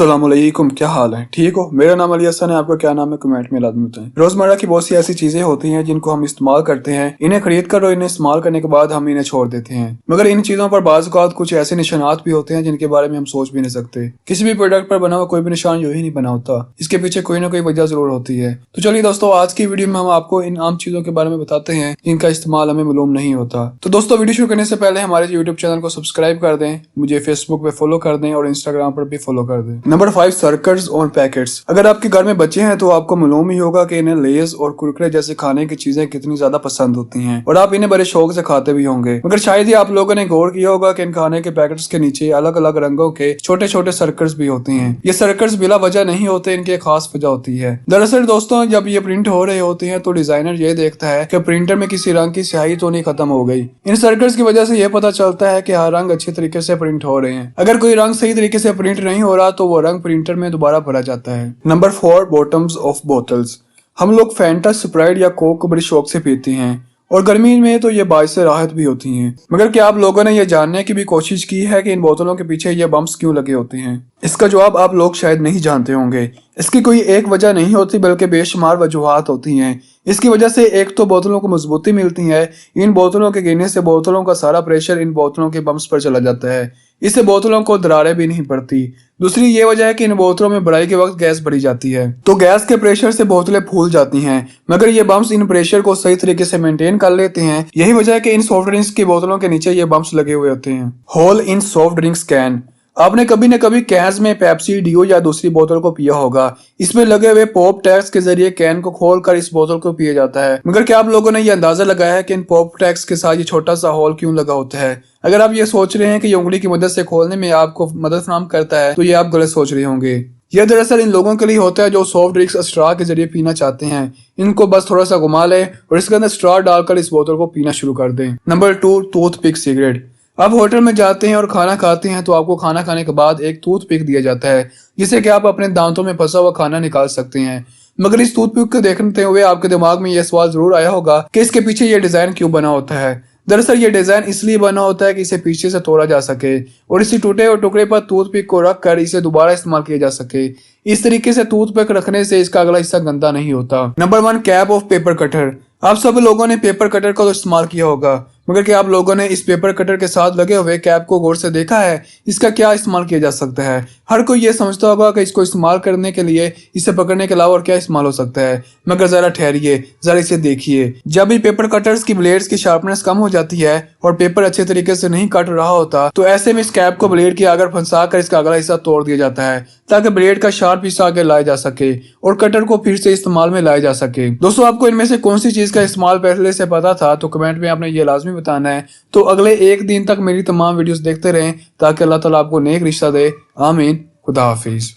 अस्सलाम वालेकुम, क्या हाल है? ठीक हो? मेरा नाम अली हसन है। आपका क्या नाम है? कमेंट में लाजमी बताएं। रोजमर्रा की बहुत सी ऐसी चीजें होती हैं जिनको हम इस्तेमाल करते हैं, इन्हें खरीद कर और इन्हें इस्तेमाल करने के बाद हम इन्हें छोड़ देते हैं। मगर इन चीजों पर बाज़ औक़ात कुछ ऐसे निशानात भी होते हैं जिनके बारे में हम सोच भी नहीं सकते। किसी भी प्रोडक्ट पर बना हुआ कोई भी निशान यूं ही नहीं बना होता, इसके पीछे कोई ना कोई वजह जरूर होती है। तो चलिए दोस्तों, आज की वीडियो में हम आपको इन आम चीजों के बारे में बताते हैं जिनका इस्तेमाल हमें मालूम नहीं होता। तो दोस्तों, वीडियो शुरू करने से पहले हमारे यूट्यूब चैनल को सब्सक्राइब कर दें, मुझे फेसबुक पे फॉलो कर दें और इंस्टाग्राम पर भी फॉलो कर दें। नंबर 5, सर्कल्स और पैकेट्स। अगर आपके घर में बच्चे हैं तो आपको मालूम ही होगा कि इन्हें लेज और कुरकुरे जैसे खाने की चीजें कितनी ज्यादा पसंद होती हैं और आप इन्हें बड़े शौक से खाते भी होंगे। मगर शायद ही आप लोगों ने गौर किया होगा कि इन खाने के पैकेट्स के नीचे अलग अलग रंगों के छोटे छोटे सर्कल्स भी होते हैं। ये सर्कल्स बिला वजह नहीं होते, इनकी खास वजह होती है। दरअसल दोस्तों, जब ये प्रिंट हो रहे होते हैं तो डिजाइनर ये देखता है कि प्रिंटर में किसी रंग की स्याही तो नहीं खत्म हो गई। इन सर्कल्स की वजह से यह पता चलता है कि हर रंग अच्छे तरीके से प्रिंट हो रहे हैं। अगर कोई रंग सही तरीके से प्रिंट नहीं हो रहा तो वो रंग प्रिंटर में दोबारा भरा जाता है। Number 4, bottoms of bottles. हम लोग फैंटा, स्प्राइट या कोक को बड़ी शौक से पीते हैं और गर्मी में तो ये बाइस से राहत भी होती हैं। मगर क्या आप लोगों ने ये जानने की भी कोशिश की है कि इन बोतलों के पीछे ये बम्प्स क्यों लगे होते हैं? इसका जवाब आप लोग शायद नहीं जानते होंगे। इसकी कोई एक वजह नहीं होती बल्कि बेशुमार वजूहात होती हैं। इसकी वजह से एक तो बोतलों को मजबूती मिलती है। इन बोतलों के गिरने से बोतलों का सारा प्रेशर इन बोतलों के बम्प्स पर चला जाता है। इससे बोतलों को दरारें भी नहीं पड़ती। दूसरी ये वजह है कि इन बोतलों में भराई के वक्त गैस भरी जाती है तो गैस के प्रेशर से बोतलें फूल जाती हैं। मगर ये बम्प्स इन प्रेशर को सही तरीके से मेंटेन कर लेते हैं। यही वजह है कि इन सॉफ्ट ड्रिंक्स की बोतलों के नीचे ये बम्प्स लगे हुए होते हैं। Hole in soft drinks can. आपने कभी न कभी कैंस में पेप्सी, डियो या दूसरी बोतल को पिया होगा। इसमें लगे हुए पॉप टैग्स के जरिए कैन को खोलकर इस बोतल को पिया जाता है। मगर क्या आप लोगों ने यह अंदाजा लगाया है कि इन पॉप टैग्स के साथ ये छोटा सा होल क्यों लगा होता है? अगर आप ये सोच रहे हैं कि ये उंगली की मदद से खोलने में आपको मदद फराहम करता है तो ये आप गलत सोच रहे होंगे। यह दरअसल इन लोगों के लिए होता है जो सॉफ्ट ड्रिंक्स स्ट्रॉ के जरिए पीना चाहते हैं। इनको बस थोड़ा सा घुमा लें और इसके अंदर स्ट्रॉ डालकर इस बोतल को पीना शुरू कर दें। Number 2, toothpick cigarette. आप होटल में जाते हैं और खाना खाते हैं तो आपको खाना खाने के बाद एक टूथपिक दिया जाता है जिससे कि आप अपने दांतों में फंसा हुआ खाना निकाल सकते हैं। मगर इस टूथपिक को देखते हुए आपके दिमाग में यह सवाल जरूर आया होगा कि इसके पीछे यह डिजाइन क्यों बना होता है। दरअसल ये डिजाइन इसलिए बना होता है कि इसे पीछे से तोड़ा जा सके और इसी टूटे हुए टुकड़े पर टूथपिक को रख कर इसे दोबारा इस्तेमाल किया जा सके। इस तरीके से टूथपिक रखने से इसका अगला हिस्सा गंदा नहीं होता। Number 1, cap of paper cutter. आप सब लोगों ने पेपर कटर का तो इस्तेमाल किया होगा, मगर क्या आप लोगों ने इस पेपर कटर के साथ लगे हुए कैप को गौर से देखा है? इसका क्या इस्तेमाल किया जा सकता है? हर कोई ये समझता होगा कि इसको इस्तेमाल करने के लिए इसे पकड़ने के अलावा और क्या इस्तेमाल हो सकता है। मगर जरा ठहरिए, जरा इसे देखिए। जब भी पेपर कटर्स की ब्लेड्स की शार्पनेस कम हो जाती है और पेपर अच्छे तरीके से नहीं कट रहा होता तो ऐसे में इस कैप को ब्लेड के आगे फंसा कर इसका अगला हिस्सा तोड़ दिया जाता है ताकि ब्लेड का शार्प हिस्सा आगे लाया जा सके और कटर को फिर से इस्तेमाल में लाया जा सके। दोस्तों, आपको इनमें से कौन सी चीज का इस्तेमाल पहले से पता था तो कमेंट में आपने ये लाजमी बताना है। तो अगले एक दिन तक मेरी तमाम वीडियोस देखते रहें ताकि अल्लाह ताला आपको नेक रिश्ता दे। आमीन। खुदा हाफिज।